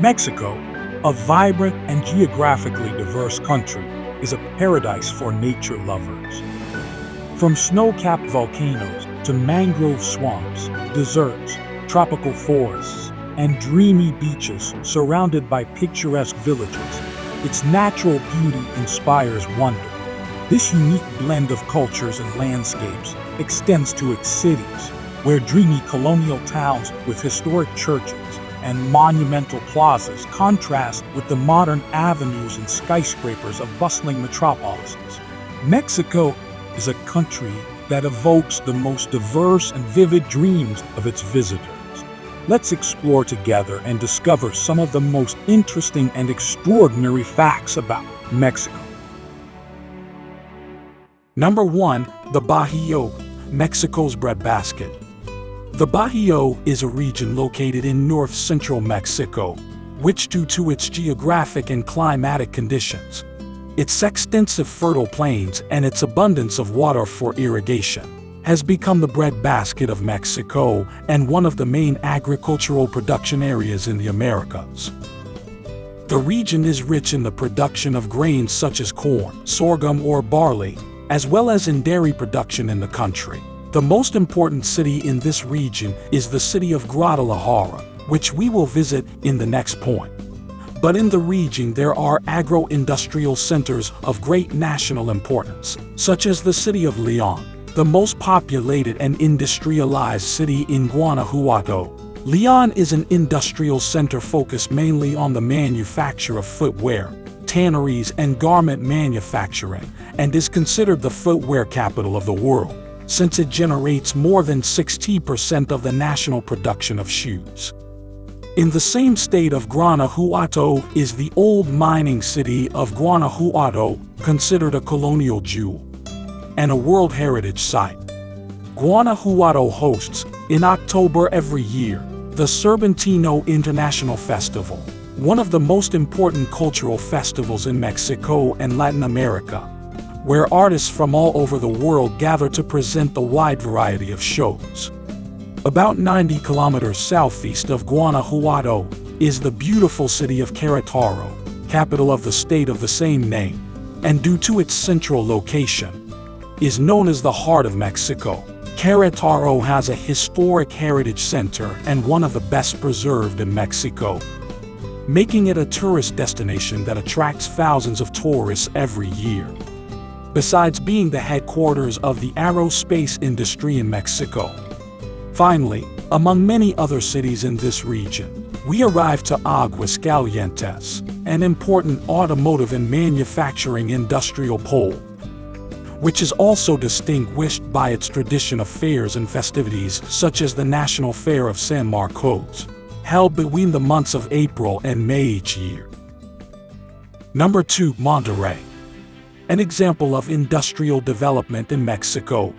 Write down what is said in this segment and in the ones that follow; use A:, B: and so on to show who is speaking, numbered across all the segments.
A: Mexico, a vibrant and geographically diverse country, is a paradise for nature lovers. From snow-capped volcanoes to mangrove swamps, deserts, tropical forests, and dreamy beaches surrounded by picturesque villages, its natural beauty inspires wonder. This unique blend of cultures and landscapes extends to its cities, where dreamy colonial towns with historic churches and monumental plazas contrast with the modern avenues and skyscrapers of bustling metropolises. Mexico is a country that evokes the most diverse and vivid dreams of its visitors. Let's explore together and discover some of the most interesting and extraordinary facts about Mexico. Number 1. The Bajio, Mexico's breadbasket. The Bajio is a region located in north-central Mexico, which, due to its geographic and climatic conditions, its extensive fertile plains and its abundance of water for irrigation, has become the breadbasket of Mexico and one of the main agricultural production areas in the Americas. The region is rich in the production of grains such as corn, sorghum, or barley, as well as in dairy production in the country. The most important city in this region is the city of Guadalajara, which we will visit in the next point. But in the region there are agro-industrial centers of great national importance, such as the city of León, the most populated and industrialized city in Guanajuato. León is an industrial center focused mainly on the manufacture of footwear, tanneries, and garment manufacturing, and is considered the footwear capital of the world, since it generates more than 60% of the national production of shoes. In the same state of Guanajuato is the old mining city of Guanajuato, considered a colonial jewel and a World Heritage Site. Guanajuato hosts, in October every year, the Cervantino International Festival, one of the most important cultural festivals in Mexico and Latin America, where artists from all over the world gather to present a wide variety of shows. About 90 kilometers southeast of Guanajuato is the beautiful city of Queretaro, capital of the state of the same name, and due to its central location, is known as the heart of Mexico. Queretaro has a historic heritage center and one of the best preserved in Mexico, making it a tourist destination that attracts thousands of tourists every year. Besides being the headquarters of the aerospace industry in Mexico. Finally, among many other cities in this region, we arrive to Aguascalientes, an important automotive and manufacturing industrial pole, which is also distinguished by its tradition of fairs and festivities such as the National Fair of San Marcos, held between the months of April and May each year. Number 2. Monterrey. An example of industrial development in Mexico,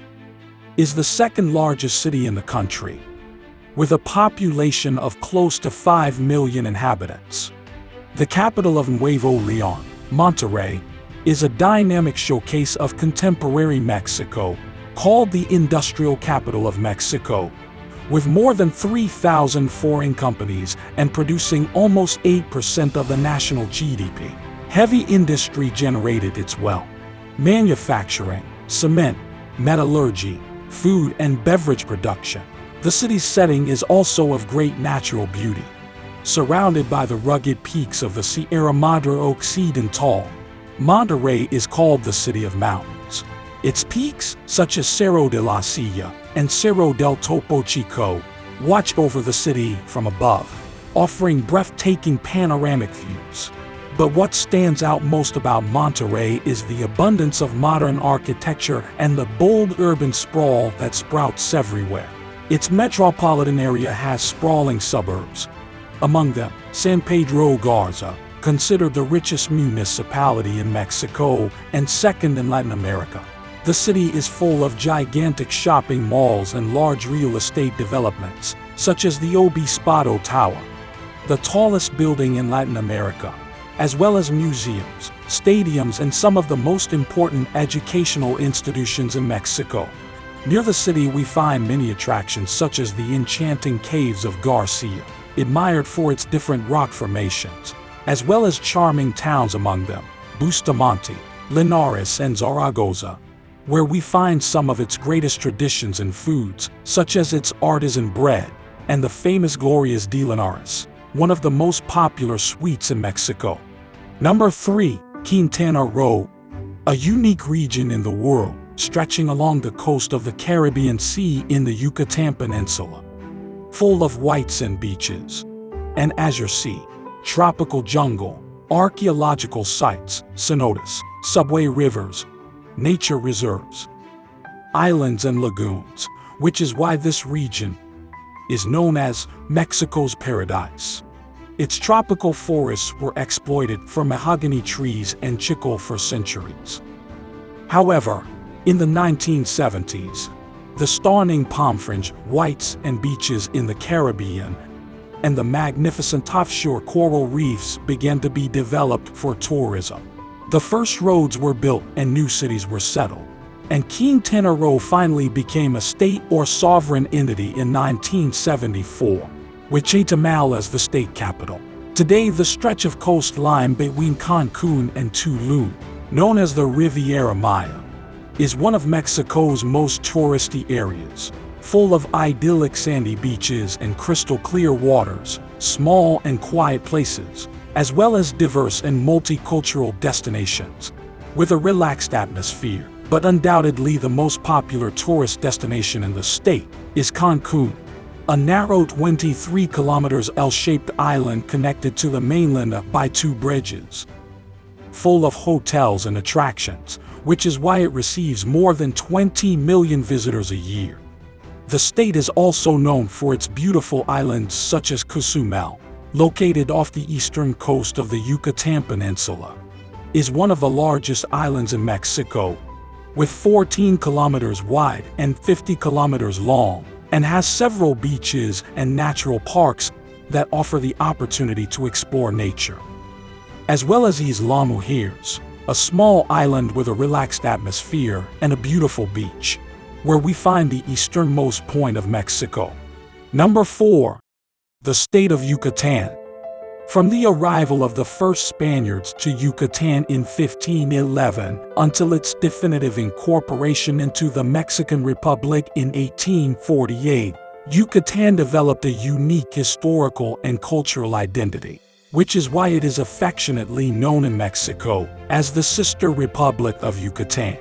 A: is the second largest city in the country, with a population of close to 5 million inhabitants. The capital of Nuevo León, Monterrey, is a dynamic showcase of contemporary Mexico, called the industrial capital of Mexico, with more than 3,000 foreign companies and producing almost 8% of the national GDP. Heavy industry generated its wealth. Manufacturing, cement, metallurgy, food and beverage production. The city's setting is also of great natural beauty. Surrounded by the rugged peaks of the Sierra Madre Occidental, Monterrey is called the City of Mountains. Its peaks, such as Cerro de la Silla and Cerro del Topo Chico, watch over the city from above, offering breathtaking panoramic views. But what stands out most about Monterrey is the abundance of modern architecture and the bold urban sprawl that sprouts everywhere. Its metropolitan area has sprawling suburbs. Among them, San Pedro Garza, considered the richest municipality in Mexico and second in Latin America. The city is full of gigantic shopping malls and large real estate developments, such as the Obispado Tower, the tallest building in Latin America, as well as museums, stadiums, and some of the most important educational institutions in Mexico. Near the city we find many attractions such as the enchanting caves of Garcia, admired for its different rock formations, as well as charming towns among them, Bustamante, Linares and Zaragoza, where we find some of its greatest traditions and foods, such as its artisan bread, and the famous Glorias de Linares, one of the most popular sweets in Mexico. Number 3. Quintana Roo, a unique region in the world, stretching along the coast of the Caribbean Sea in the Yucatan Peninsula. Full of white sand beaches, an azure sea, tropical jungle, archaeological sites, cenotes, subway rivers, nature reserves, islands and lagoons, which is why this region is known as Mexico's paradise. Its tropical forests were exploited for mahogany trees and chicle for centuries. However, in the 1970s, the stunning palm fringe, whites and beaches in the Caribbean and the magnificent offshore coral reefs began to be developed for tourism. The first roads were built and new cities were settled, and Quintana Roo finally became a state or sovereign entity in 1974, with Chetumal as the state capital. Today, the stretch of coastline between Cancun and Tulum, known as the Riviera Maya, is one of Mexico's most touristy areas, full of idyllic sandy beaches and crystal clear waters, small and quiet places, as well as diverse and multicultural destinations, with a relaxed atmosphere. But undoubtedly the most popular tourist destination in the state is Cancun, a narrow 23 kilometers L-shaped island connected to the mainland by 2 bridges. Full of hotels and attractions, which is why it receives more than 20 million visitors a year. The state is also known for its beautiful islands such as Cozumel, located off the eastern coast of the Yucatan Peninsula, is one of the largest islands in Mexico, with 14 kilometers wide and 50 kilometers long, and has several beaches and natural parks that offer the opportunity to explore nature. As well as Isla Mujeres, a small island with a relaxed atmosphere and a beautiful beach, where we find the easternmost point of Mexico. Number 4. The state of Yucatan. From the arrival of the first Spaniards to Yucatan in 1511 until its definitive incorporation into the Mexican Republic in 1848, Yucatan developed a unique historical and cultural identity, which is why it is affectionately known in Mexico as the Sister Republic of Yucatan.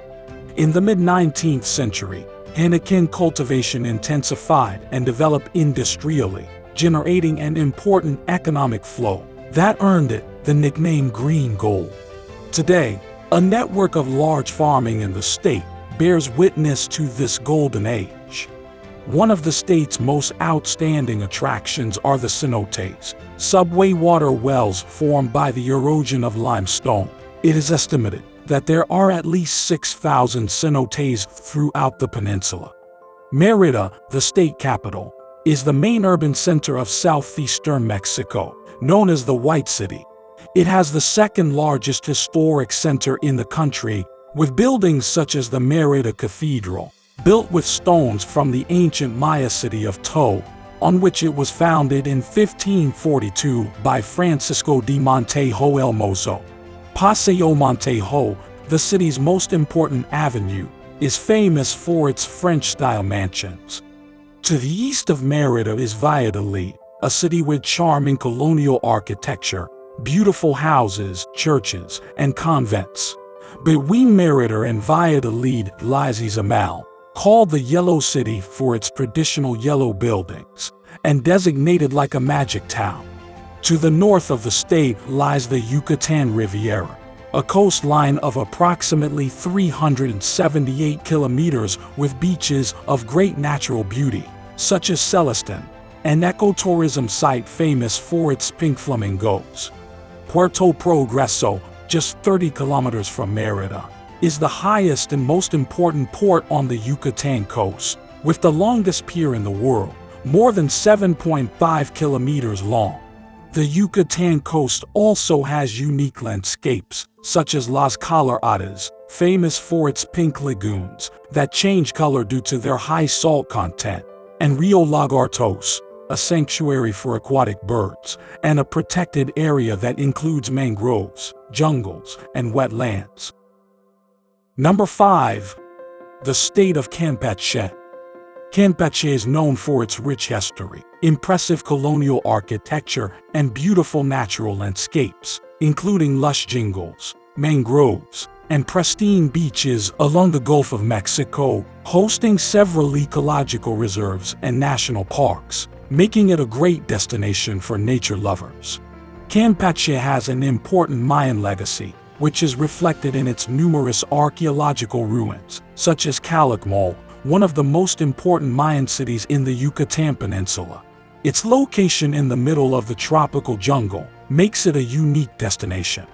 A: In the mid-19th century, henequen cultivation intensified and developed industrially, generating an important economic flow that earned it the nickname Green Gold. Today, a network of large farming in the state bears witness to this golden age. One of the state's most outstanding attractions are the cenotes, subway water wells formed by the erosion of limestone. It is estimated that there are at least 6,000 cenotes throughout the peninsula. Merida, the state capital, is the main urban center of southeastern Mexico, known as the White City. It has the second largest historic center in the country, with buildings such as the Merida Cathedral, built with stones from the ancient Maya city of To, on which it was founded in 1542 by Francisco de Montejo el Mozo. Paseo Montejo, the city's most important avenue, is famous for its French-style mansions. To the east of Merida is Valladolid, a city with charming colonial architecture, beautiful houses, churches, and convents. Between Merida and Valladolid lies Izamal, called the Yellow City for its traditional yellow buildings, and designated like a magic town. To the north of the state lies the Yucatan Riviera, a coastline of approximately 378 kilometers with beaches of great natural beauty, such as Celestine, an ecotourism site famous for its pink flamingos. Puerto Progreso, just 30 kilometers from Merida, is the highest and most important port on the Yucatan coast, with the longest pier in the world, more than 7.5 kilometers long. The Yucatan coast also has unique landscapes, such as Las Coloradas, famous for its pink lagoons that change color due to their high salt content, and Rio Lagartos, a sanctuary for aquatic birds, and a protected area that includes mangroves, jungles, and wetlands. Number 5. The state of Campeche. Campeche is known for its rich history, impressive colonial architecture, and beautiful natural landscapes, including lush jungles, mangroves, and pristine beaches along the Gulf of Mexico, hosting several ecological reserves and national parks, making it a great destination for nature lovers. Campeche has an important Mayan legacy, which is reflected in its numerous archaeological ruins, such as Calakmul, one of the most important Mayan cities in the Yucatan Peninsula. Its location in the middle of the tropical jungle makes it a unique destination.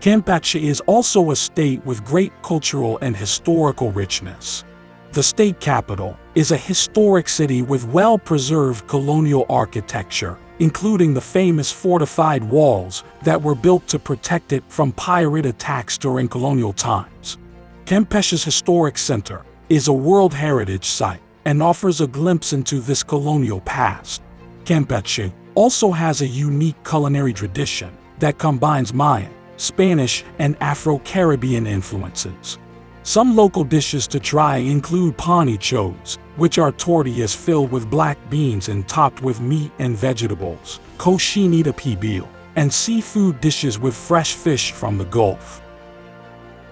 A: Campeche is also a state with great cultural and historical richness. The state capital is a historic city with well-preserved colonial architecture, including the famous fortified walls that were built to protect it from pirate attacks during colonial times. Campeche's historic center is a World Heritage Site and offers a glimpse into this colonial past. Campeche also has a unique culinary tradition that combines Mayan, Spanish, and Afro-Caribbean influences. Some local dishes to try include panichos, which are tortillas filled with black beans and topped with meat and vegetables, cochinita pibil, and seafood dishes with fresh fish from the Gulf.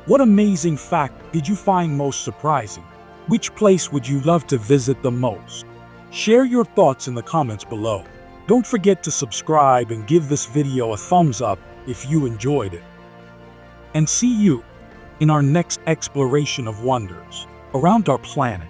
B: What amazing fact did you find most surprising? Which place would you love to visit the most? Share your thoughts in the comments below. Don't forget to subscribe and give this video a thumbs up if you enjoyed it. And see you in our next exploration of wonders around our planet.